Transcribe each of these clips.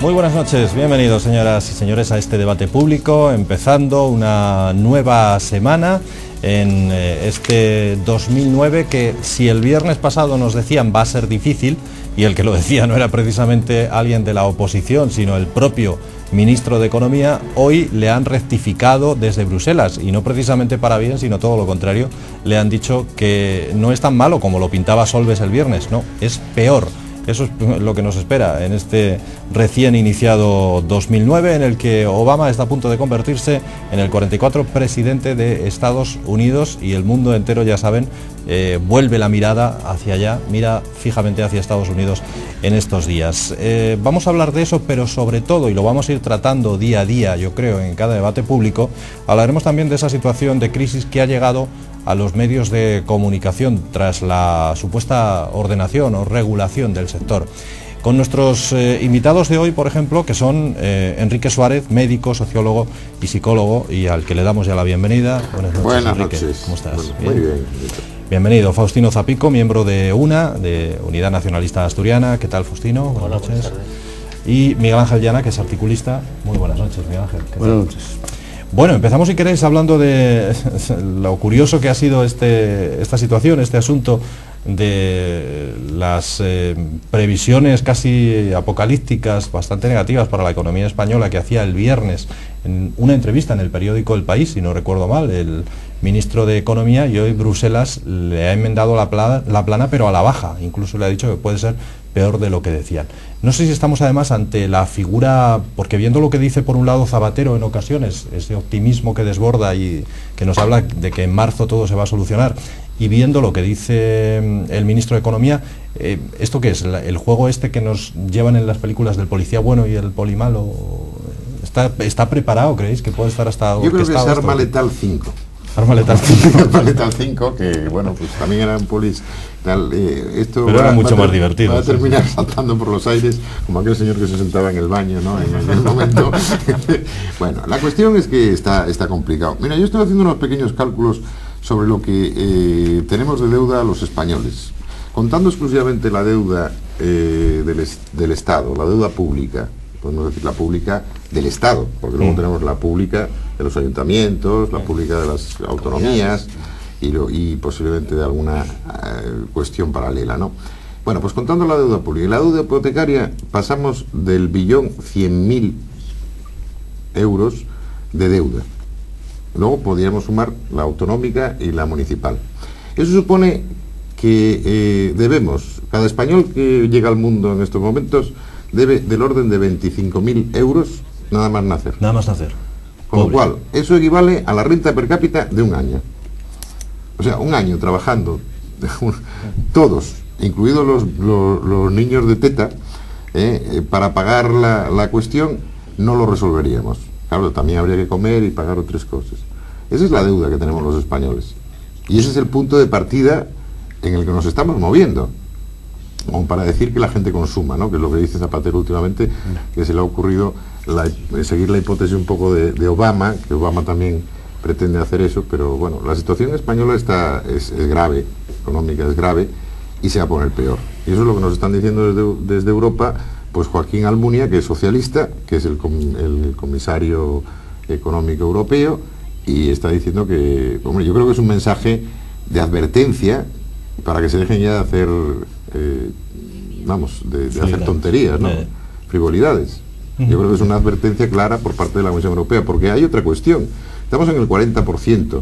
Muy buenas noches, bienvenidos señoras y señores a este debate público, empezando una nueva semana en este 2009 que, si el viernes pasado nos decían va a ser difícil, y el que lo decía no era precisamente alguien de la oposición, sino el propio ministro de Economía, hoy le han rectificado desde Bruselas, y no precisamente para bien, sino todo lo contrario. Le han dicho que no es tan malo como lo pintaba Solbes el viernes, no, es peor. Eso es lo que nos espera en este recién iniciado 2009, en el que Obama está a punto de convertirse en el 44 presidente de Estados Unidos, y el mundo entero, ya saben, vuelve la mirada hacia allá, mira fijamente hacia Estados Unidos en estos días. Vamos a hablar de eso, pero sobre todo, y lo vamos a ir tratando día a día, yo creo, en cada debate público, hablaremos también de esa situación de crisis que ha llegado a los medios de comunicación tras la supuesta ordenación o regulación del sector. Con nuestros invitados de hoy, por ejemplo, que son Enrique Suárez, médico, sociólogo y psicólogo, y al que le damos ya la bienvenida. Buenas noches, Buenas Enrique. noches. ¿Cómo estás? Muy bien. Bienvenido. Faustino Zapico, miembro de UNA, de Unidad Nacionalista Asturiana. ¿Qué tal, Faustino? Buenas noches. Y Miguel Ángel Llana, que es articulista. Muy buenas noches, Miguel Ángel. Buenas noches. Bueno, empezamos, si queréis, hablando de lo curioso que ha sido esta situación, este asunto de las previsiones casi apocalípticas, bastante negativas para la economía española, que hacía el viernes en una entrevista en el periódico El País, si no recuerdo mal, el ministro de Economía, y hoy Bruselas le ha enmendado la plana, pero a la baja. Incluso le ha dicho que puede ser peor de lo que decían. No sé si estamos además ante la figura, porque viendo lo que dice por un lado Zapatero en ocasiones, ese optimismo que desborda y que nos habla de que en marzo todo se va a solucionar, y viendo lo que dice el ministro de Economía, ¿esto qué es? ¿El juego este que nos llevan en las películas del policía bueno y el poli malo? ¿Está preparado, creéis, que puede estar hasta Yo creo que es orquestado Arma esto? Letal 5. Arma Letal 5. Arma Letal 5, que bueno, pues también eran polis. Esto pero era mucho más divertido. Va a terminar saltando por los aires, como aquel señor que se sentaba en el baño, ¿no? En aquel momento. Bueno, la cuestión es que está complicado. Mira, yo estoy haciendo unos pequeños cálculos sobre lo que tenemos de deuda los españoles, contando exclusivamente la deuda del Estado, la deuda pública. Podemos decir la pública del Estado, porque luego tenemos la pública de los ayuntamientos, la pública de las autonomías y posiblemente de alguna cuestión paralela, ¿no? Bueno, pues contando la deuda pública y la deuda hipotecaria, pasamos del 1.100.000 euros de deuda. Luego podríamos sumar la autonómica y la municipal. Eso supone que debemos, cada español que llega al mundo en estos momentos, debe del orden de 25.000 euros nada más nacer. Nada más nacer. Con lo cual, eso equivale a la renta per cápita de un año. O sea, un año trabajando, todos, incluidos los niños de teta, para pagar la cuestión, no lo resolveríamos. Claro, también habría que comer y pagar otras cosas. Esa es la deuda que tenemos los españoles. Y ese es el punto de partida en el que nos estamos moviendo. Como para decir que la gente consuma, ¿no? Que es lo que dice Zapatero últimamente, que se le ha ocurrido seguir la hipótesis un poco de Obama, que Obama también pretende hacer eso, pero bueno, la situación española es grave, económica es grave, y se va a poner peor. Y eso es lo que nos están diciendo desde Europa, pues Joaquín Almunia, que es socialista, que es el comisario económico europeo, y está diciendo que, hombre, yo creo que es un mensaje de advertencia para que se dejen ya de hacer hacer tonterías, ¿no? Frivolidades. Yo creo que es una advertencia clara por parte de la Comisión Europea, porque hay otra cuestión. Estamos en el 40%,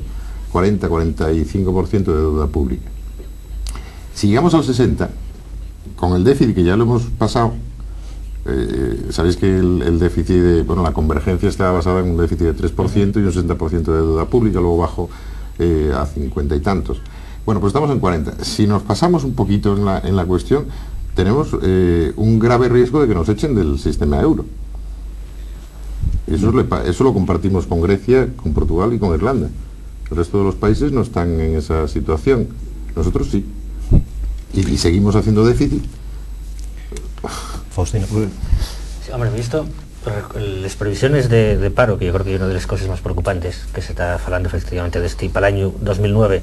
40-45% de deuda pública. Si llegamos al 60%, con el déficit que ya lo hemos pasado, sabéis que el déficit la convergencia está basada en un déficit de 3% y un 60% de deuda pública, luego bajo a 50 y tantos. Bueno, pues estamos en 40. Si nos pasamos un poquito en la cuestión, tenemos un grave riesgo de que nos echen del sistema euro. Eso lo compartimos con Grecia, con Portugal y con Irlanda. El resto de los países no están en esa situación. Nosotros sí. Y seguimos haciendo déficit. Faustino. Sí, hombre, visto las previsiones de paro, que yo creo que es una de las cosas más preocupantes que se está hablando efectivamente de este para el año 2009,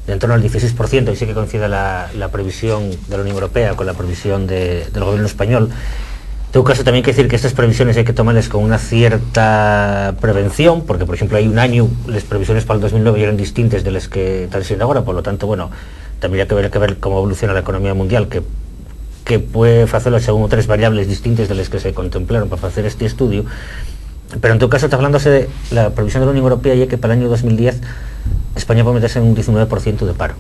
de en torno al 16%, y sí que coincide la previsión de la Unión Europea con la previsión del gobierno español. todo caso también hay que decir que estas previsiones hay que tomarlas con una cierta prevención, porque por ejemplo hay un año las previsiones para el 2009 eran distintas de las que están siendo ahora, por lo tanto, bueno, también hay que ver cómo evoluciona la economía mundial, que puede hacerlo según otras variables distintas de las que se contemplaron para hacer este estudio. Pero en todo caso está hablándose de la previsión de la Unión Europea, ya que para el año 2010 España puede meterse en un 19% de paro,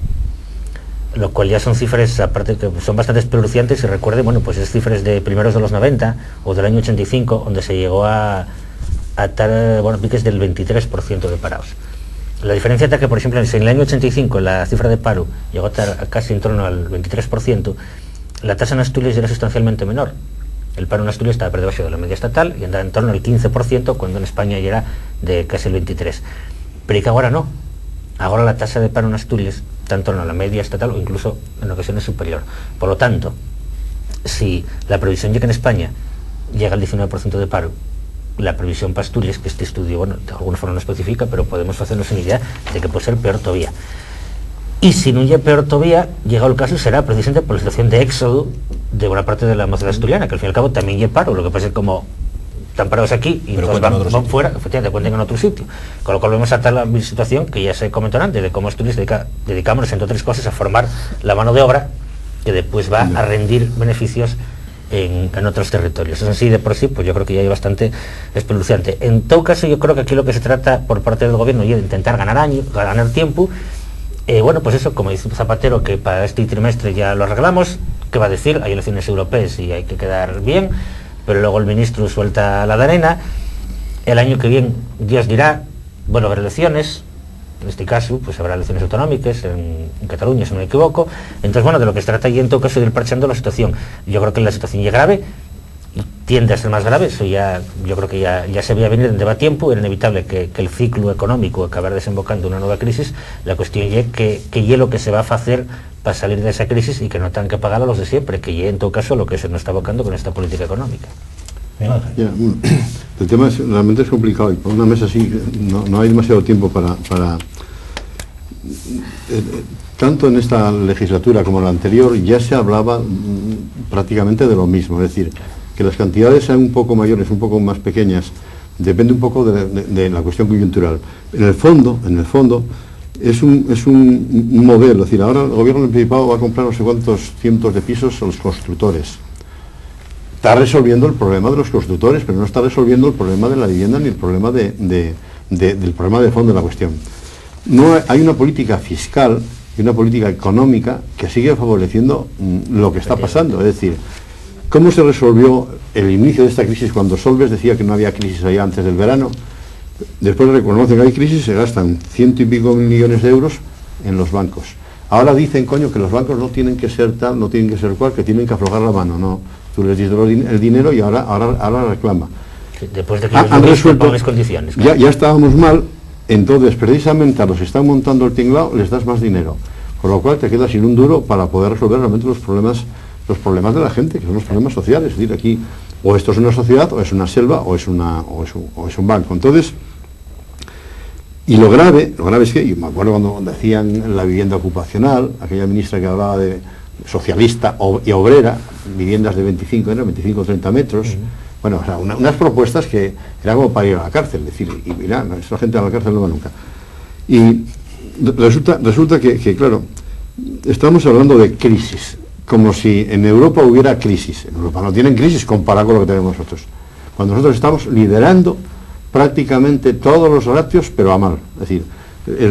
lo cual ya son cifras, aparte que son bastante espeluciantes, y recuerde, bueno, pues es cifras de primeros de los 90 o del año 85, donde se llegó a estar, bueno, piques del 23% de parados. La diferencia está que, por ejemplo, en el año 85 la cifra de paro llegó a estar casi en torno al 23%, la tasa en Asturias era sustancialmente menor. El paro en Asturias estaba por debajo de la media estatal y andaba en torno al 15%, cuando en España ya era de casi el 23%. Pero y que ahora no. Ahora la tasa de paro en Asturias está en torno a la media estatal o incluso en ocasiones superior. Por lo tanto, si la previsión llega en España llega al 19% de paro, la previsión para Asturias, que este estudio, bueno, de alguna forma no especifica, pero podemos hacernos una idea de que puede ser peor todavía. Y si no llega peor todavía, llegado el caso, será precisamente por la situación de éxodo de buena parte de la mozada asturiana, que al fin y al cabo también llega paro, lo que pasa es como están parados aquí y todos van fuera, efectivamente, cuenten en otro sitio. Con lo cual vamos a estar la situación que ya se comentó antes, de cómo Asturias dedicamos, entre otras cosas, a formar la mano de obra que después va a rendir beneficios en otros territorios. Es así de por sí, pues yo creo que ya hay bastante espeluciante. En todo caso, yo creo que aquí lo que se trata por parte del gobierno es de intentar ganar tiempo. Bueno, pues eso, como dice Zapatero, que para este trimestre ya lo arreglamos, ¿qué va a decir? Hay elecciones europeas y hay que quedar bien, pero luego el ministro suelta la de arena. El año que viene, Dios dirá, bueno, habrá elecciones, en este caso, pues habrá elecciones autonómicas en Cataluña, si no me equivoco. Entonces, bueno, de lo que se trata y en todo caso de ir parchando la situación. Yo creo que la situación ya es grave, y tiende a ser más grave, eso ya, yo creo que ya se veía venir desde va tiempo, era inevitable que el ciclo económico acabara desembocando en una nueva crisis. La cuestión es que es lo que se va a hacer para salir de esa crisis y que no tengan que pagar a los de siempre, que en todo caso lo que se nos está abocando con esta política económica. El tema realmente es complicado y por una mesa así no hay demasiado tiempo para tanto en esta legislatura como en la anterior ya se hablaba prácticamente de lo mismo, es decir, que las cantidades sean un poco mayores, un poco más pequeñas, depende un poco de la cuestión coyuntural. En el fondo es un modelo, es decir, ahora el gobierno del Principado va a comprar no sé cuántos cientos de pisos a los constructores. Está resolviendo el problema de los constructores, pero no está resolviendo el problema de la vivienda ni el problema del problema de fondo de la cuestión. No hay una política fiscal y una política económica que sigue favoreciendo lo que está pasando, es decir, ¿cómo se resolvió el inicio de esta crisis cuando Solbes decía que no había crisis allá antes del verano? Después reconoce que hay crisis, se gastan 100 y pico millones de euros en los bancos. Ahora dicen, coño, que los bancos no tienen que ser tal, no tienen que ser cual, que tienen que aflojar la mano. No, tú les dices el dinero y ahora reclama. Sí, después de que han resuelto las condiciones. Claro. Ya estábamos mal, entonces precisamente a los que están montando el tinglao les das más dinero. Con lo cual te quedas sin un duro para poder resolver realmente los problemas de la gente, que son los problemas sociales. Es decir, aquí o esto es una sociedad, o es una selva, o es un banco. Entonces, y lo grave es que, yo me acuerdo cuando decían la vivienda ocupacional, aquella ministra que hablaba de socialista y obrera, viviendas de 25 o 30 metros, bueno, o sea, unas propuestas que eran como para ir a la cárcel, decir, y mira, esa gente a la cárcel no va nunca. Y resulta que, claro, estamos hablando de crisis, como si en Europa hubiera crisis. En Europa no tienen crisis comparado con lo que tenemos nosotros. Cuando nosotros estamos liderando prácticamente todos los ratios, pero a mal. Es decir,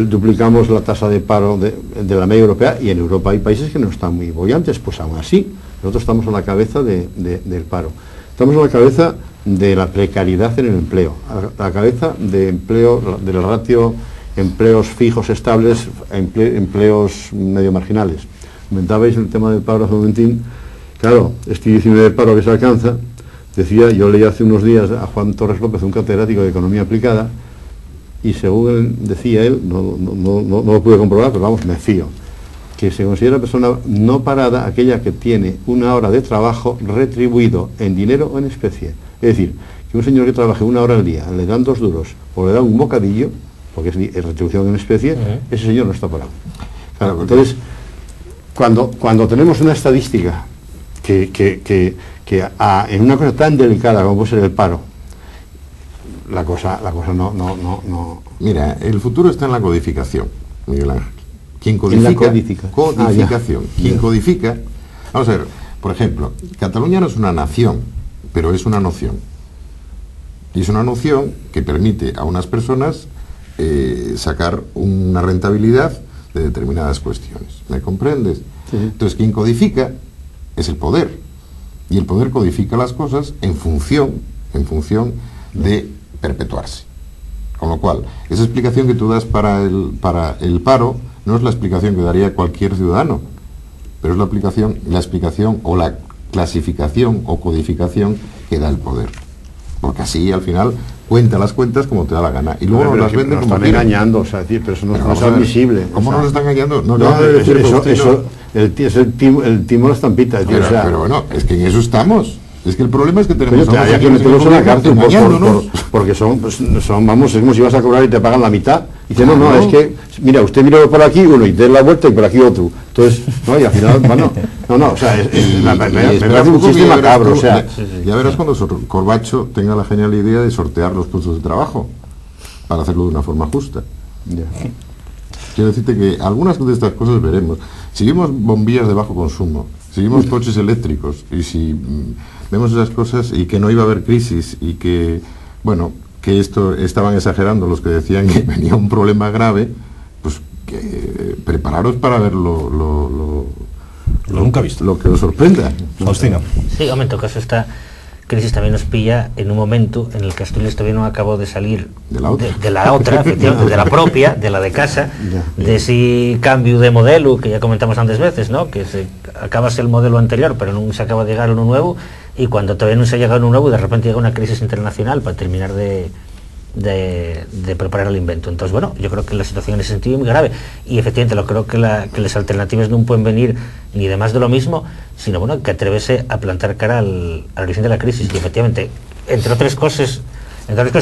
duplicamos la tasa de paro de la media europea, y en Europa hay países que no están muy bollantes, pues aún así, nosotros estamos a la cabeza del paro. Estamos a la cabeza de la precariedad en el empleo, a la cabeza de empleo, del ratio empleos fijos estables, empleos medio marginales. Comentabais el tema del paro hace un momentín. Claro, este 19 de paro que se alcanza, yo leí hace unos días a Juan Torres López, un catedrático de Economía Aplicada, y según decía él, no lo pude comprobar, pero vamos, me fío, que se considera persona no parada aquella que tiene una hora de trabajo retribuido en dinero o en especie. Es decir, que un señor que trabaje una hora al día, le dan 2 duros o le dan un bocadillo, porque es retribución en especie, ese señor no está parado. Claro, entonces, cuando tenemos una estadística que que en una cosa tan delicada como puede ser el paro, la cosa no. Mira, el futuro está en la codificación, Miguel Ángel. ¿Quién codifica? En la codificación. ¿Quién codifica? Vamos a ver, por ejemplo, Cataluña no es una nación, pero es una noción. Y es una noción que permite a unas personas sacar una rentabilidad de determinadas cuestiones. ¿Me comprendes? Sí. Entonces, quien codifica es el poder. Y el poder codifica las cosas en función de perpetuarse. Con lo cual, esa explicación que tú das para el paro no es la explicación que daría cualquier ciudadano, pero es la explicación o la clasificación o codificación que da el poder. Porque así, al final, cuenta las cuentas como te da la gana. Y luego nos las venden como están engañando, o sea, decir, pero eso no es admisible. ¿Cómo nos están engañando? Es el timo la estampita. Pero bueno, es que en eso estamos. Es que el problema es que tenemos a que meterlos en la cárcel porque son, vamos, es como si vas a cobrar y te pagan la mitad. Y dice, no, es que, mira, usted mira por aquí uno y te da la vuelta y por aquí otro. Entonces, no, y al final, bueno, o sea, me parece un chiste macabro, o sea. Ya verás cuando Corbacho tenga la genial idea de sortear los puestos de trabajo para hacerlo de una forma justa. Quiero decirte que algunas de estas cosas veremos. Seguimos bombillas de bajo consumo, seguimos coches eléctricos, y si vemos esas cosas y que no iba a haber crisis y que, bueno, que esto estaban exagerando los que decían que venía un problema grave, pues que prepararos para ver lo nunca visto, lo que os sorprenda. Faustino. Sí, en todo caso esta crisis también nos pilla en un momento en el que Asturias todavía no acabó de salir de la otra, efectivamente, de la propia, de la de casa, de ese cambio de modelo que ya comentamos antes veces, ¿no? Que acabase el modelo anterior, pero no se acaba de llegar a uno nuevo, y cuando todavía no se ha llegado a uno nuevo, de repente llega una crisis internacional para terminar de preparar el invento. Entonces, bueno, yo creo que la situación en ese sentido es muy grave, y efectivamente lo creo que las alternativas no pueden venir ni de más de lo mismo, sino bueno, que atreverse a plantar cara al origen de la crisis. Y efectivamente, entre otras cosas,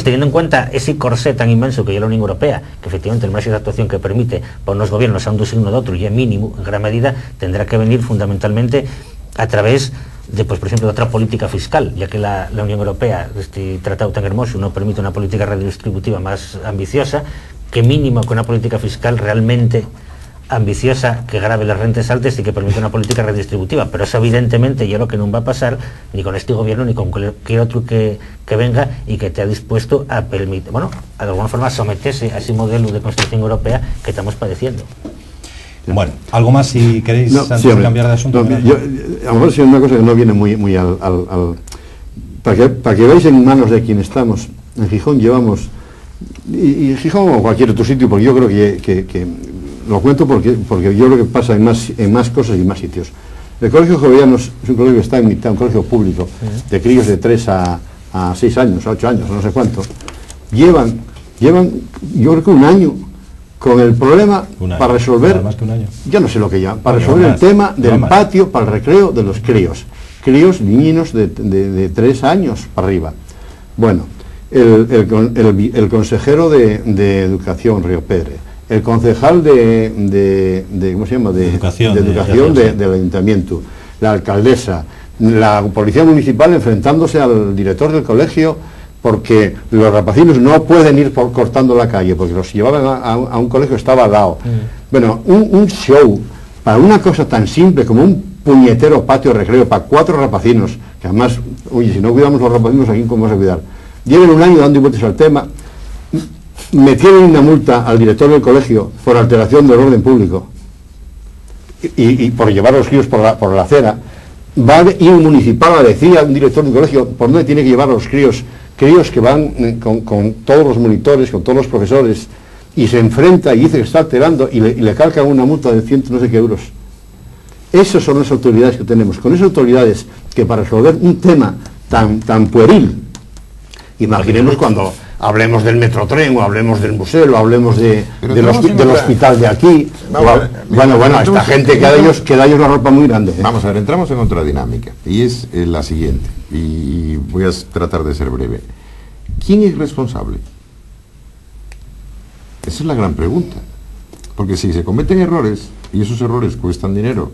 teniendo en cuenta ese corsé tan inmenso que es la Unión Europea, que efectivamente el margen de actuación que permite para unos gobiernos a un signo de otro y es mínimo, en gran medida tendrá que venir fundamentalmente a través de, pues, por ejemplo, de otra política fiscal, ya que la Unión Europea, este tratado tan hermoso, no permite una política redistributiva más ambiciosa, que mínimo con una política fiscal realmente ambiciosa que grave las rentas altas y que permite una política redistributiva. Pero eso evidentemente ya lo que no va a pasar ni con este gobierno ni con cualquier otro que venga y que esté dispuesto a permitir, bueno, de alguna forma someterse a ese modelo de construcción europea que estamos padeciendo. Bueno, ¿algo más si queréis antes de cambiar de asunto? A lo mejor es una cosa que no viene muy al para que veáis en manos de quien estamos. En Gijón llevamos, y Gijón o cualquier otro sitio, porque yo creo que lo cuento porque yo creo que pasa en más cosas y más sitios. El Colegio Jovellanos es un colegio que está en mitad, un colegio público, de críos de 3 a 6 años, a 8 años, no sé cuánto. Llevan, yo creo que un año con el problema para resolver, más que un año. Yo no sé lo que llaman, para resolver el tema del patio para el recreo de los críos, niños de 3 años para arriba. Bueno, el consejero de Educación, Río Pedre, el concejal de ¿cómo se llama? De educación del ayuntamiento, la alcaldesa, la policía municipal enfrentándose al director del colegio, porque los rapacinos no pueden ir cortando la calle, porque los llevaban a un colegio que estaba al lado. Bueno, un show para una cosa tan simple como un puñetero patio de recreo para 4 rapacinos, que además, oye, si no cuidamos los rapacinos, ¿a quién vamos a cuidar? Llevan un año dando vueltas al tema, metieron una multa al director del colegio por alteración del orden público y por llevar a los críos por la acera. Va a ir un municipal a decir a un director del colegio por dónde tiene que llevar a los críos que van con todos los monitores, con todos los profesores, y se enfrenta y dice que está alterando y le calcan una multa de 100 no sé qué euros. Esas son las autoridades que tenemos. Con esas autoridades que para resolver un tema tan pueril, imaginemos cuando hablemos del Metrotren, o hablemos del museo, o hablemos del hospital de aquí. Bueno, a esta gente queda ellos la ropa muy grande. Vamos a ver, entramos en otra dinámica, y es la siguiente, y voy a tratar de ser breve. ¿Quién es responsable? Esa es la gran pregunta. Porque si se cometen errores, y esos errores cuestan dinero,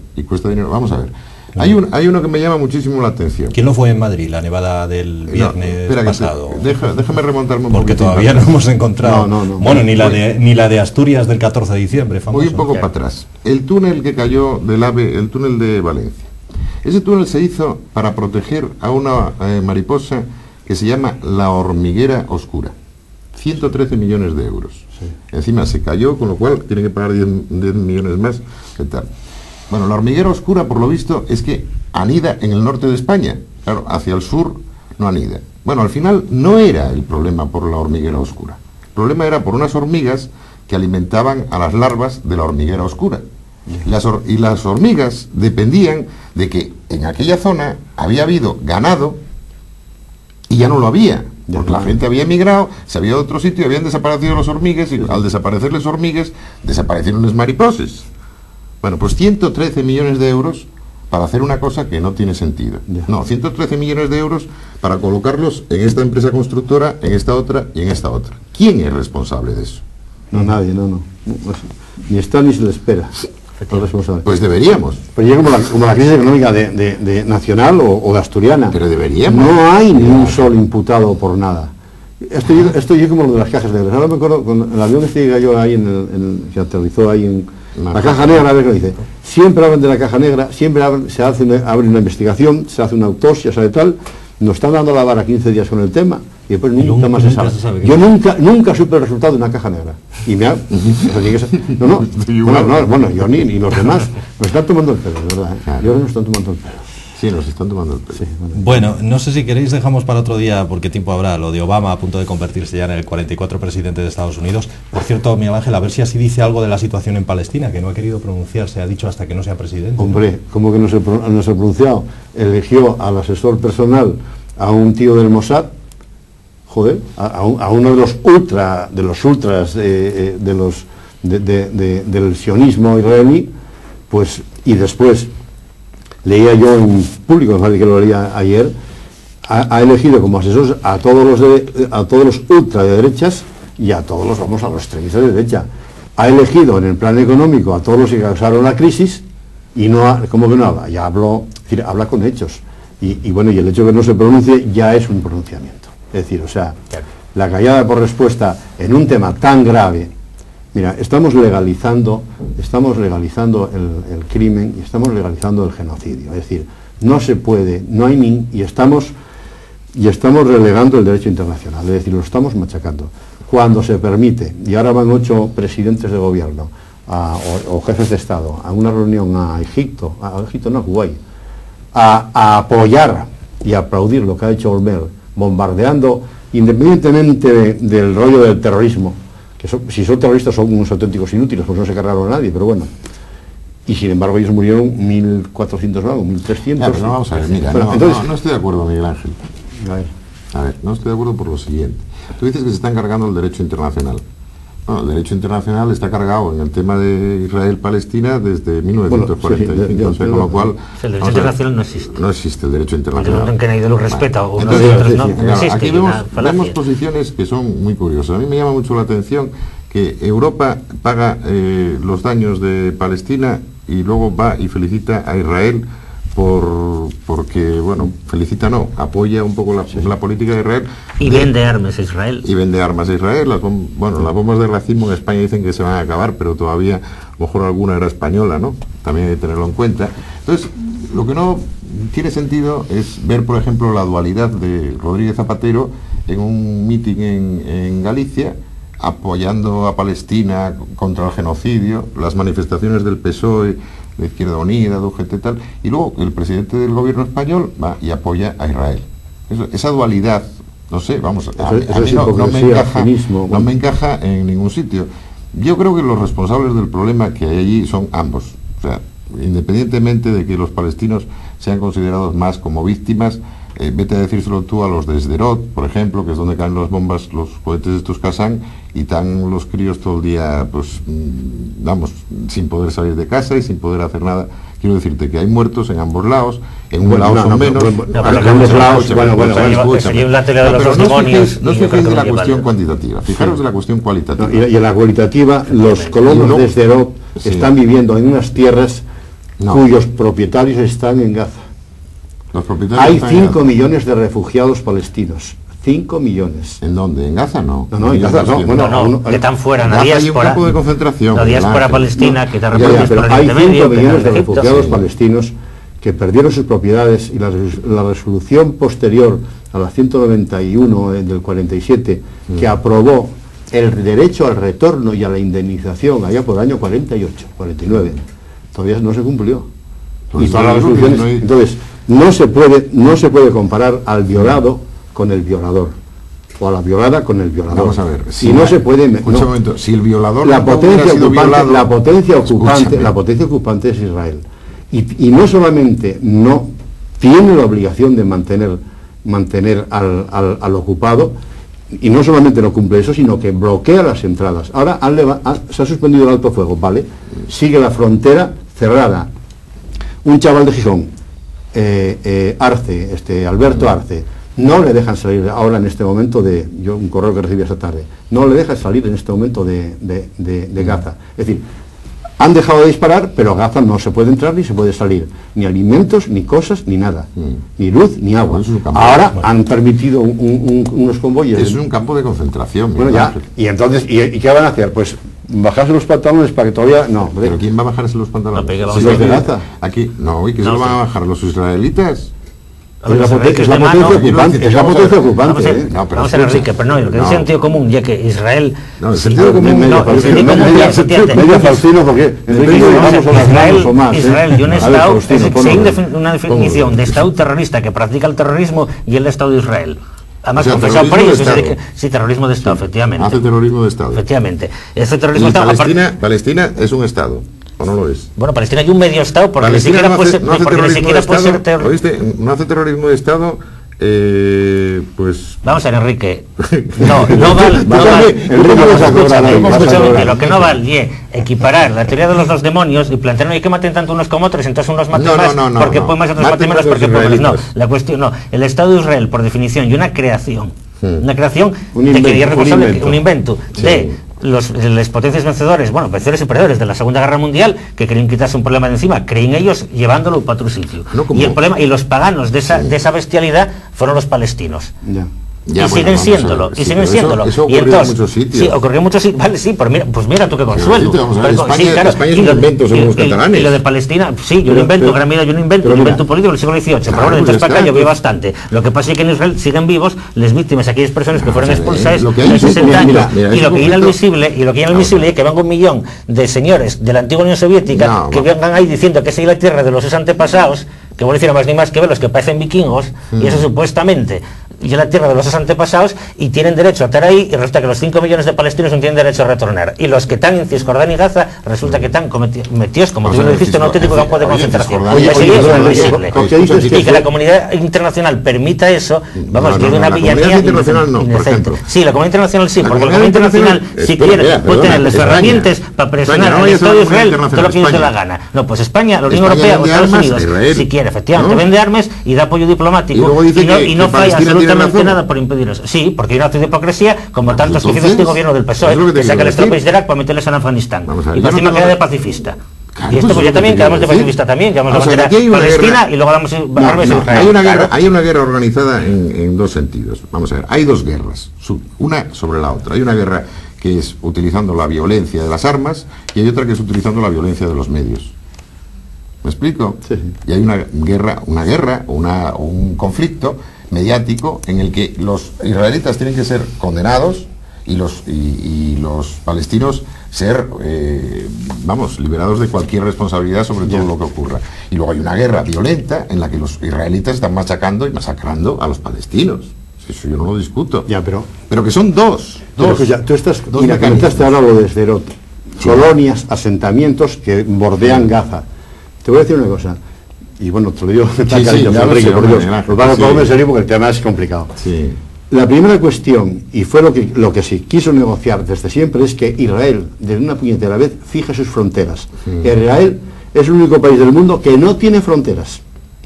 vamos a ver, Hay uno que me llama muchísimo la atención. ¿Quién no fue en Madrid, la nevada del viernes pasado? Déjame remontarme un Porque poquito todavía no hemos encontrado. Bueno, ni la de Asturias del 14 de diciembre, famoso. Voy un poco para atrás. El túnel que cayó del AVE, el túnel de Valencia. Ese túnel se hizo para proteger a una mariposa que se llama la hormiguera oscura. 113 millones de euros. Sí. Encima se cayó, con lo cual tiene que pagar 10 millones más. ¿Qué tal? Bueno, la hormiguera oscura, por lo visto, es que anida en el norte de España. Claro, hacia el sur no anida. Bueno, al final no era el problema por la hormiguera oscura. El problema era por unas hormigas que alimentaban a las larvas de la hormiguera oscura. Y las hormigas dependían de que en aquella zona había habido ganado y ya no lo había. Porque la gente había emigrado, se había ido a otro sitio, habían desaparecido las hormigas y al desaparecer las hormigas, desaparecieron las mariposas. Bueno, pues 113 millones de euros para hacer una cosa que no tiene sentido. No, 113 millones de euros para colocarlos en esta empresa constructora, en esta otra y en esta otra. ¿Quién es responsable de eso? No, nadie, no. Ni está ni se le espera. Pues deberíamos. Pero ya como la crisis económica de nacional o de asturiana. Pero deberíamos. No hay ni un solo imputado por nada. Esto yo como lo de las cajas negras. Ahora me acuerdo, con el avión que cayó ahí, que aterrizó ahí en la caja negra, a ver qué dice. Siempre hablan de la caja negra, siempre abre una investigación, se hace una autopsia, sabe tal. Nos están dando la vara 15 días con el tema y después nunca más se sabe. Yo nunca supe el resultado de una caja negra. Y me ha... bueno, yo ni los demás. Nos están tomando el pelo, de verdad. Yo nos están tomando el pelo. Sí, nos están tomando el pelo. Sí, bueno, no sé si queréis dejamos para otro día, porque tiempo habrá, lo de Obama a punto de convertirse ya en el 44 presidente de Estados Unidos. Por cierto, Miguel Ángel, a ver si así dice algo de la situación en Palestina, que no ha querido pronunciarse, ha dicho hasta que no sea presidente. Hombre, ¿cómo que no se ha pronunciado? Eligió al asesor personal a un tío del Mossad, joder, a uno de los ultras del sionismo israelí, pues, y después leía yo en público, me parece que lo leía ayer, ha elegido como asesores a todos los ultra de derechas y a todos los extremistas de derecha. Ha elegido en el plan económico a todos los que causaron la crisis y ¿cómo que no habla? Ya habla con hechos. Y bueno, y el hecho de que no se pronuncie ya es un pronunciamiento. Es decir, o sea, la callada por respuesta en un tema tan grave. Mira, estamos legalizando el crimen y estamos legalizando el genocidio. Es decir, no se puede, no hay y estamos relegando el derecho internacional. Es decir, lo estamos machacando. Cuando se permite, y ahora van 8 presidentes de gobierno o jefes de Estado a una reunión a Kuwait, a apoyar y aplaudir lo que ha hecho Olmert, bombardeando, independientemente del rollo del terrorismo, que si son terroristas son unos auténticos inútiles, pues no se cargaron a nadie, pero bueno. Y sin embargo ellos murieron 1.400 o 1.300. Pero no, vamos a ver, mira, bueno, no estoy de acuerdo, Miguel Ángel. A ver, no estoy de acuerdo por lo siguiente. Tú dices que se están cargando el derecho internacional. Bueno, el derecho internacional está cargado en el tema de Israel-Palestina desde 1945, con lo cual... El derecho internacional no existe. No existe el derecho internacional. Aunque nadie lo respeta, o entonces, no existe. Aquí vemos posiciones que son muy curiosas. A mí me llama mucho la atención que Europa paga los daños de Palestina y luego va y felicita a Israel porque, bueno, apoya un poco la política de Israel. Y vende armas a Israel. Y vende armas a Israel. Las bombas de racismo en España dicen que se van a acabar, pero todavía, a lo mejor alguna era española, ¿no? También hay que tenerlo en cuenta. Entonces, lo que no tiene sentido es ver, por ejemplo, la dualidad de Rodríguez Zapatero en un mitin en Galicia, apoyando a Palestina contra el genocidio, las manifestaciones del PSOE, de Izquierda Unida, de UGT tal, y luego el presidente del gobierno español va y apoya a Israel. Esa dualidad, no sé, vamos, a mí no me encaja en ningún sitio. Yo creo que los responsables del problema que hay allí son ambos. O sea, independientemente de que los palestinos sean considerados más como víctimas, vete a decírselo tú a los de Sderot, por ejemplo, que es donde caen las bombas, los cohetes de estos Qassam, y están los críos todo el día, pues, sin poder salir de casa y sin poder hacer nada. Quiero decirte que hay muertos en ambos lados, en un lado son menos, en ambos lados, no os fijéis de la cuestión cuantitativa, fijaros de la cuestión cualitativa. Y en la cualitativa, los colonos de Sderot están viviendo en unas tierras No. cuyos propietarios están en Gaza. Los propietarios Hay están en 5 Gaza. millones de refugiados palestinos. 5 millones. ¿En dónde? ¿En Gaza? No. No, en Gaza no. Bueno, No, que están fuera, En la Gaza hay un diáspora. campo de concentración. La diáspora Ángel. palestina, que te Ya, refugias pero por hay Oriente 5 Medio, que millones están de en Egipto. refugiados sí. palestinos que perdieron sus propiedades y la resolución posterior a la 191 del 47 que aprobó el derecho al retorno y a la indemnización allá por el año 48, 49, todavía no se cumplió. Pues Y todas las yo digo que resoluciones, no hay- entonces no se puede comparar al violado con el violador o a la violada con el violador. Vamos a ver. Si no se puede, Escucha un momento. Si el violador la no potencia hubiera sido ocupante, violado- la potencia ocupante, Escúchame. la potencia ocupante es Israel. Y no solamente no tiene la obligación de mantener al ocupado, y no solamente no cumple eso, sino que bloquea las entradas. Ahora se ha suspendido el alto fuego, ¿vale? Sigue la frontera cerrada. Un chaval de Gijón, Arce, Alberto Arce, no le dejan salir ahora en este momento un correo que recibí esta tarde, no le dejan salir en este momento de Gaza. Es decir, han dejado de disparar, pero a Gaza no se puede entrar ni se puede salir. Ni alimentos, ni cosas, ni nada. Ni luz, ni agua. Eso es un campo. Ahora han permitido unos convoyes. Es un campo de concentración. Bueno, Miguel ya. Ángel. Y entonces, ¿y qué van a hacer? Pues bajarse los pantalones para que todavía... No, hombre. ¿Pero quién va a bajarse los pantalones? No, pero que Si vamos los a de ver. Gaza. Aquí, no, ¿y que se No, lo van a sí. bajar los israelitas? A ver, Es la los potencia derechos de mano- ocupante. Es la Vamos a potencia ver. ocupante. Vamos a ver, No, pero vamos a ver, escucha. Enrique, pero no, lo que No. es sentido común, ya que Israel... No, el sí, sentido común Medio no, el Faustino, sentido común medio- ya se entiende. medio Faustino, porque Enrique y yo Vamos a vamos ver, a las manos o más. Israel y un A ver, Estado, Faustino, se ponlo. una definición de Estado terrorista que practica el terrorismo y el Estado de Israel. Además, O sea, confesado por terrorismo ellos. de es decir, Estado. sí, terrorismo de Estado, efectivamente. Hace terrorismo de Estado. Efectivamente. Ese terrorismo Y de Estado... Palestina es un Estado, ¿o no lo es? Bueno, Palestina hay un medio Estado porque ni Palestina siquiera no puede hace, ser, no hace porque ni terrorismo de siquiera puede ser Estado, ¿oíste? No hace terrorismo de Estado, pues... Vamos a ver, Enrique. No vale. Enrique vas a cobrar ahí, vas a Escúchame, cobrar. lo que no vale es equiparar la teoría de los dos demonios y plantear, no hay que maten tanto unos como otros, entonces unos maten No, más no, porque no. pueden más, otros Maten maten menos más porque los pueden menos. No, israelitas. la cuestión no. El Estado de Israel, por definición, y una creación Un de que es invento, responsable, un un invento de las potencias vencedores, bueno, vencedores y perdedores de la Segunda Guerra Mundial, que querían quitarse un problema de encima, creen ellos llevándolo para otro sitio. No, como- Y el problema, y los paganos de esa bestialidad fueron los palestinos. Ya. Ya, y bueno, siguen vamos a siéndolo, ver, y sí, siguen pero siéndolo. eso Y ocurrió en entonces, muchos sitios. sí, ocurrió en muchos sitios. Vale, sí, pues mira tú qué consuelo. Sí, vamos a ver, Pero, España es y un lo- invento según los y catalanes. lo de Palestina, sí, yo lo Pero- invento, pero- gran medida yo no invento, pero un mira. invento político del siglo XVIII. Pero bueno, pues entonces ya para acá está, yo veo pues. bastante. Lo que pasa es que en Israel siguen vivos las víctimas, aquellas personas que fueron Vamos a ver, expulsadas lo que hay en es un- 60 mira, años. mira, Y es lo un que hay conflicto- inadmisible es que venga un millón de señores de la antigua Unión Soviética No, que va. vengan ahí diciendo que esa es la tierra de los sus antepasados, que voy a decir más ni más que ver los que parecen vikingos, y eso supuestamente y es la tierra de los antepasados y tienen derecho a estar ahí, y resulta que los 5 millones de palestinos no tienen derecho a retornar, y los que están en Cisjordania y Gaza resulta que están metidos, como tú Vamos a lo ver, dijiste, en un auténtico Cisjordania- campo de oye, concentración. Cisjordania- Eso oye, es perdón, inadmisible. lo que dices Y que que la fue- comunidad internacional permita eso, vamos, No, que hay no, una la villanía comunidad internacional no, por indecente. ejemplo. Sí, la comunidad internacional sí, La porque la comunidad comunidad internacional, internacional- si espera, quiere, espera, puede tener perdona, las España. herramientas para presionar España, no al vayas a Estado la de comunidad Israel todo lo que ellos dé la internacional, gana. No, pues España, la Unión España Europea o vende Estados armas a Unidos, Israel. si quiere, efectivamente, ¿No? vende armas y da apoyo diplomático Y luego dice y no, que- y no que falla Palestina tiene absolutamente razón. nada por impedir eso. Sí, porque hay una actitud de hipocresía, como tantos que hizo entonces, este gobierno del PSOE, es lo que te que saca quiero las tropas decir. de Irak para meterles en Afganistán. Vamos a ver, Y yo por no encima tengo- queda de pacifista. Claro, Y esto pues pues ya es lo también que quedamos de quiero decir. pacifista también, llevamos la O sea, bandera aquí hay una Palestina guerra- y luego damos armas a No, Israel. hay una Claro. guerra, hay una guerra organizada en dos sentidos. Vamos a ver, hay dos guerras, una sobre la otra. Hay una guerra que es utilizando la violencia de las armas y hay otra que es utilizando la violencia de los medios. ¿Me explico? Sí. Y hay una guerra o un conflicto mediático en el que los israelitas tienen que ser condenados y los palestinos ser, liberados de cualquier responsabilidad sobre todo lo que ocurra. Y luego hay una guerra violenta en la que los israelitas están machacando y masacrando a los palestinos. Eso yo no lo discuto. Ya, pero que son dos. ya, tú estás, dos mira, mecanismos. comentaste ahora lo de Sderot, colonias, asentamientos que bordean Gaza. Te voy a decir una cosa, y bueno, te lo digo, sí, ya lo Enrique, sé, por hombre, Dios, Ángel, nos van a sí. comer en serio porque el tema es complicado. Sí. La primera cuestión, y fue lo que se quiso negociar desde siempre, es que Israel, de una puñetera vez, fije sus fronteras. Israel es el único país del mundo que no tiene fronteras,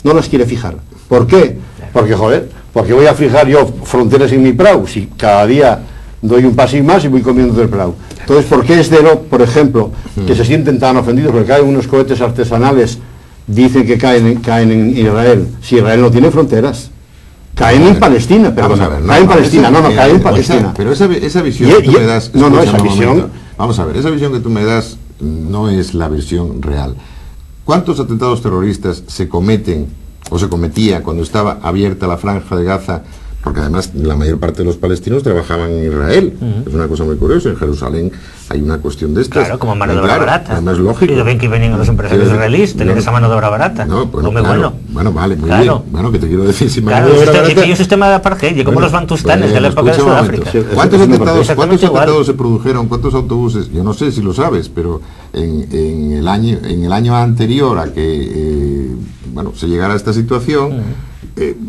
no las quiere fijar. ¿Por qué? Porque, porque voy a fijar yo fronteras en mi prau, si cada día doy un pasín más y voy comiendo del prau. Entonces, ¿por qué Sderot, por ejemplo, que se sienten tan ofendidos porque caen unos cohetes artesanales dicen que caen en Israel, si Israel no tiene fronteras. Caen en Palestina, perdón. Caen en Palestina, caen en Palestina. Pero esa visión que tú me das... esa visión... Vamos a ver, esa visión que tú me das no es la versión real. ¿Cuántos atentados terroristas se cometen o se cometía cuando estaba abierta la franja de Gaza? Porque además la mayor parte de los palestinos trabajaban en Israel. Es una cosa muy curiosa. En Jerusalén hay una cuestión de estas. Claro, como mano de obra barata. Además, lógico. Y lo ven que venían los empresarios israelíes, tenían esa mano de obra barata. No, bueno, muy claro. Bueno, vale, muy bien. Bueno, que te quiero decir, si mano de obra barata... Hay un sistema de apartheid, y como los bantustanes de la época de Sudáfrica. ¿Cuántos atentados se produjeron? ¿Cuántos autobuses? Yo no sé si lo sabes, pero en el año anterior a que se llegara a esta situación...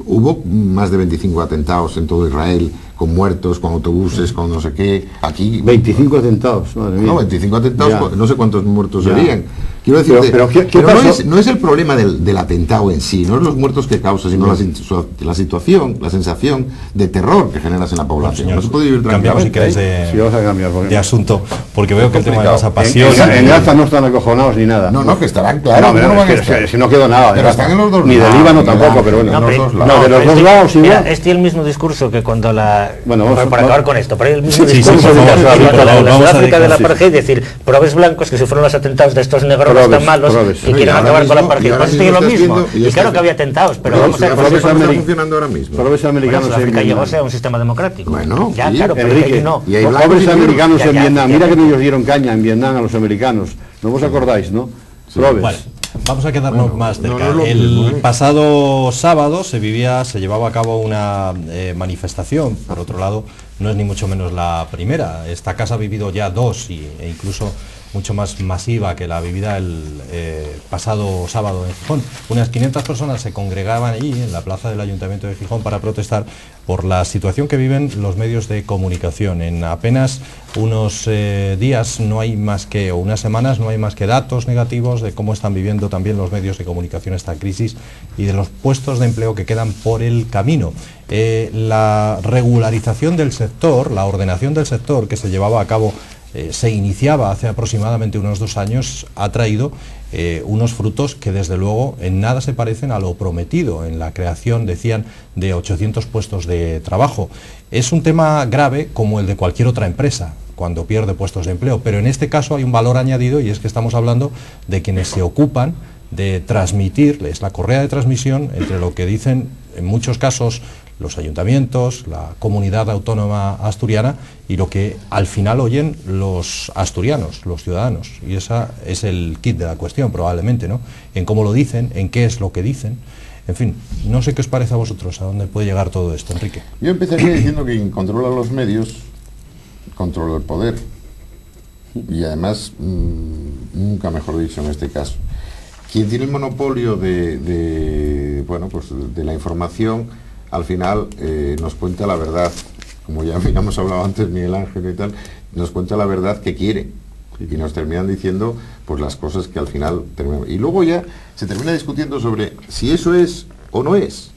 hubo más de 25 atentados en todo Israel, con muertos, con autobuses, con no sé qué. Aquí 25 atentados, madre mía. No, 25 atentados, ya. No sé cuántos muertos serían. Quiero decirte, pero no es el problema del atentado en sí, no es los muertos que causa, sino la situación, la sensación de terror que generas en la población. Señor, no se puede vivir cambiamos tranquilamente. si queréis vamos a cambiar, de asunto, porque veo que el tema de las apasiona. En Gaza no están acojonados ni nada. No, que estarán, claro. Si no quedó nada. Pero están en los dos ni lados. del Líbano tampoco, pero bueno. No, de los dos lados igual. Este es el mismo discurso que cuando la... Bueno, para acabar con esto, pero el mismo Sí, discurso por favor, cuando la vamos a Sudáfrica de la dedicar, apartheid, decir, probes blancos que si fueron los atentados de estos negros tan malos y quieren acabar con la apartheid. Pues esto es lo mismo. Y claro que había atentados, pero vamos a ver... Probes está funcionando ahora mismo. Pobres americanos en Sudáfrica llegó a Vietnam. ser un sistema democrático. Bueno, ya, sí, claro, pero Enrique, ahí no. y hay los pobres americanos en Vietnam. ya. Mira que no ellos dieron caña en Vietnam a los americanos. ¿No os acordáis, no? Probes. Bueno, vamos a quedarnos más cerca. no, El pasado sábado se llevaba a cabo una manifestación. Por otro lado, no es ni mucho menos la primera. Esta casa ha vivido ya dos e incluso mucho más masiva que la vivida el pasado sábado en Gijón. Unas 500 personas se congregaban allí en la plaza del Ayuntamiento de Gijón para protestar por la situación que viven los medios de comunicación. En apenas unos días no hay más que, o unas semanas, no hay más que datos negativos de cómo están viviendo también los medios de comunicación esta crisis y de los puestos de empleo que quedan por el camino. La regularización del sector, la ordenación del sector que se llevaba a cabo, se iniciaba hace aproximadamente unos 2 años, ha traído unos frutos que desde luego en nada se parecen a lo prometido en la creación, decían, de 800 puestos de trabajo. Es un tema grave como el de cualquier otra empresa cuando pierde puestos de empleo, pero en este caso hay un valor añadido y es que estamos hablando de quienes se ocupan de transmitir, es la correa de transmisión entre lo que dicen en muchos casos los ayuntamientos, la comunidad autónoma asturiana y lo que al final oyen los asturianos, los ciudadanos. Y ese es el kit de la cuestión probablemente, ¿no? En cómo lo dicen, en qué es lo que dicen. En fin, no sé qué os parece a vosotros, a dónde puede llegar todo esto, Enrique. Yo empezaría diciendo que quien controla los medios controla el poder. Y además, nunca mejor dicho en este caso. Quien tiene el monopolio de la información, al final nos cuenta la verdad, como ya hemos hablado antes, Miguel Ángel y tal, nos cuenta la verdad que quiere y nos terminan diciendo pues las cosas que al final terminan. Y luego ya se termina discutiendo sobre si eso es o no es,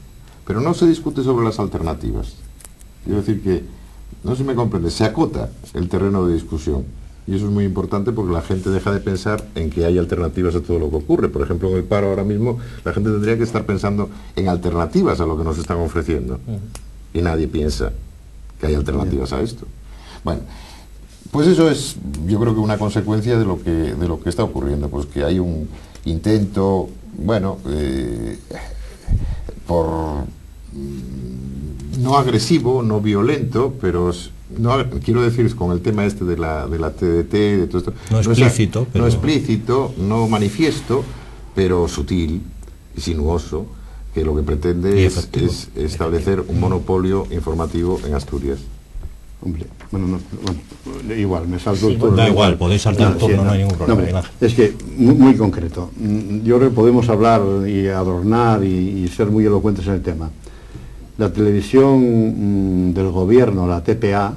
pero no se discute sobre las alternativas. Quiero decir que, no sé si me comprende, se acota el terreno de discusión. Y eso es muy importante porque la gente deja de pensar en que hay alternativas a todo lo que ocurre. Por ejemplo, en el paro ahora mismo la gente tendría que estar pensando en alternativas a lo que nos están ofreciendo. Y nadie piensa que hay alternativas a esto. Bueno, pues eso es, yo creo que una consecuencia de lo que está ocurriendo, pues que hay un intento, por no agresivo, no violento, pero no, quiero decir, con el tema este de la TDT, de todo esto, no explícito, no explícito, no manifiesto, pero sutil y sinuoso, que lo que pretende es establecer un monopolio informativo en Asturias. Hombre, igual, me salto el turno. Da igual, podéis saltar el turno, no hay ningún problema. Es que, muy concreto, yo creo que podemos hablar y adornar y ser muy elocuentes en el tema. La televisión del gobierno, la TPA,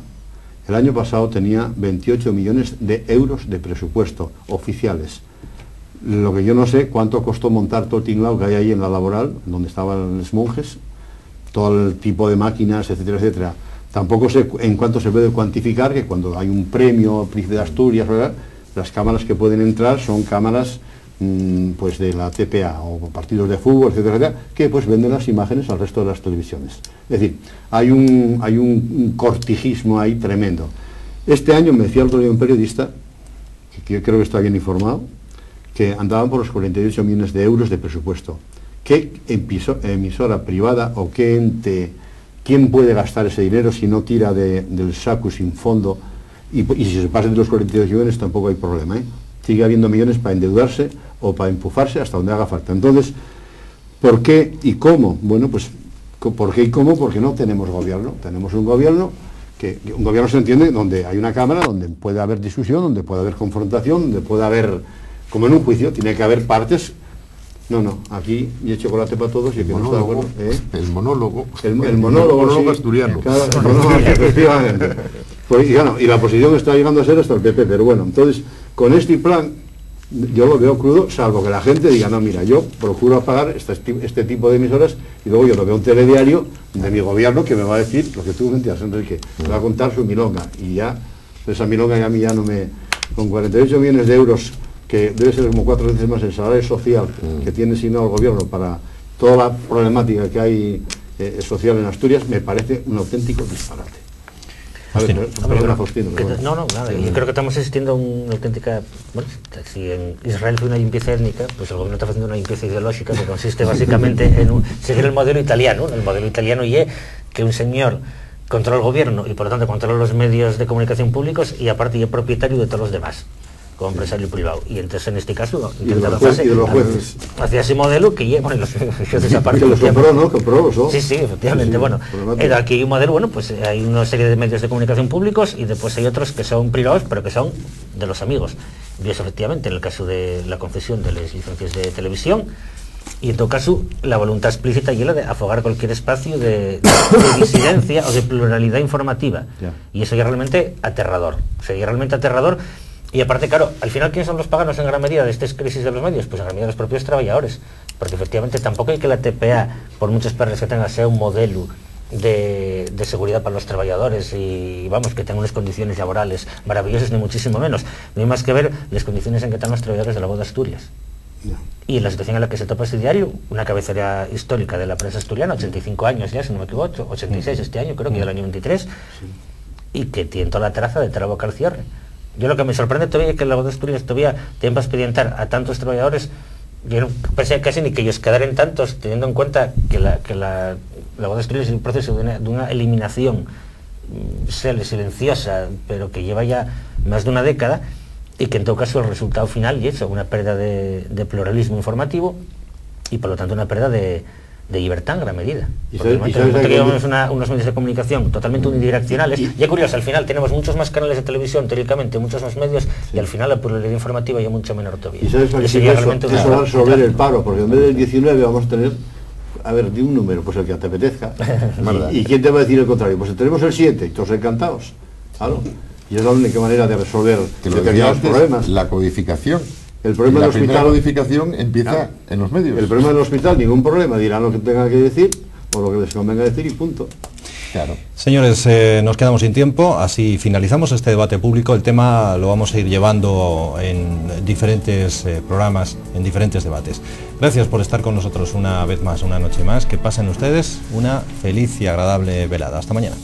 el año pasado tenía 28 millones de euros de presupuesto oficiales. Lo que yo no sé cuánto costó montar todo el tinglao que hay ahí en la Laboral, donde estaban los monjes, todo el tipo de máquinas, etcétera, etcétera. Tampoco sé en cuánto se puede cuantificar que cuando hay un premio Príncipe de Asturias, ¿verdad?, las cámaras que pueden entrar son cámaras pues de la TPA o partidos de fútbol, etcétera, etcétera, que pues venden las imágenes al resto de las televisiones. Es decir, hay un cortijismo ahí tremendo. Este año me decía el otro día un periodista, que yo creo que está bien informado, que andaban por los 48 millones de euros de presupuesto. ¿Qué emisora privada o qué ente, quién puede gastar ese dinero si no tira del saco sin fondo? Y si se pasan de los 42 millones tampoco hay problema, ¿eh? Sigue habiendo millones para endeudarse o para empujarse hasta donde haga falta. Entonces, ¿por qué y cómo? Bueno, pues, ¿por qué y cómo? Porque no tenemos gobierno. Tenemos un gobierno un gobierno se entiende donde hay una cámara, donde puede haber discusión, donde puede haber confrontación, donde puede haber, como en un juicio, tiene que haber partes. No, aquí y el chocolate para todos y el que no está de acuerdo, el monólogo. El monólogo sí, asturiano. Efectivamente. Pues, y la oposición está llegando a ser hasta el PP, pero bueno, entonces, con este plan, yo lo veo crudo, salvo que la gente diga, no, mira, yo procuro apagar este tipo de emisoras y luego yo lo veo un telediario de mi gobierno que me va a decir lo que tú mentías, Enrique, me va a contar su milonga y ya, esa milonga a mí ya no me... Con 48 millones de euros, que debe ser como 4 veces más el salario social que tiene asignado el gobierno para toda la problemática que hay social en Asturias, me parece un auténtico disparate. No, nada. Yo creo que estamos asistiendo a una auténtica... Bueno, si en Israel fue una limpieza étnica, pues el gobierno está haciendo una limpieza ideológica que consiste básicamente en seguir el modelo italiano. El modelo italiano y que un señor controla el gobierno y por lo tanto controla los medios de comunicación públicos y aparte es propietario de todos los demás, como empresario privado. Y entonces en este caso hacia ese modelo que bueno, los jueces aparte que los compró, ¿no? Compró, ¿no? Sí, efectivamente. Sí, bueno, aquí hay un modelo, bueno, pues hay una serie de medios de comunicación públicos y después hay otros que son privados, pero que son de los amigos. Y eso efectivamente en el caso de la concesión de las licencias de televisión, y en todo caso la voluntad explícita y la de afogar cualquier espacio de disidencia o de pluralidad informativa. Y eso ya realmente aterrador. Sería realmente aterrador. Y aparte, claro, al final, ¿quiénes son los paganos en gran medida de esta crisis de los medios? Pues en gran medida los propios trabajadores, porque efectivamente tampoco hay que la TPA, por muchos perres que tenga, sea un modelo de seguridad para los trabajadores y vamos, que tenga unas condiciones laborales maravillosas, ni muchísimo menos. No hay más que ver las condiciones en que están los trabajadores de la voz de Asturias. Y en la situación en la que se topa ese diario, una cabecera histórica de la prensa asturiana, 85 años ya, si no me equivoco, 86 este año, creo que del año 23, y que tiene toda la traza de boca al cierre. Yo lo que me sorprende todavía es que la voz de Asturias todavía tiene para expedientar a tantos trabajadores. Yo no pensé casi ni que ellos quedaran tantos, teniendo en cuenta que la voz de Asturias es un proceso de una eliminación silenciosa, pero que lleva ya más de una década, y que en todo caso el resultado final y eso, una pérdida de pluralismo informativo y por lo tanto una pérdida de libertad en gran medida. Llevamos unos medios de comunicación totalmente unidireccionales. Y es curioso, al final tenemos muchos más canales de televisión, teóricamente muchos más medios, y al final la pluralidad informativa ya mucho menor todavía. ¿Y sabes para qué eso va a resolver el paro? Porque en vez del 19 vamos a tener, a ver, de un número, pues el que te apetezca. ¿Y quién te va a decir el contrario? Pues tenemos el 7 y todos encantados. ¿Claro? Y es la única manera de resolver determinados problemas. La codificación. El problema del hospital, la codificación empieza en los medios. El problema del hospital, ningún problema, dirán lo que tengan que decir o lo que les convenga decir y punto. Claro. Señores, nos quedamos sin tiempo, así finalizamos este debate público. El tema lo vamos a ir llevando en diferentes programas, en diferentes debates. Gracias por estar con nosotros una vez más, una noche más. Que pasen ustedes una feliz y agradable velada. Hasta mañana.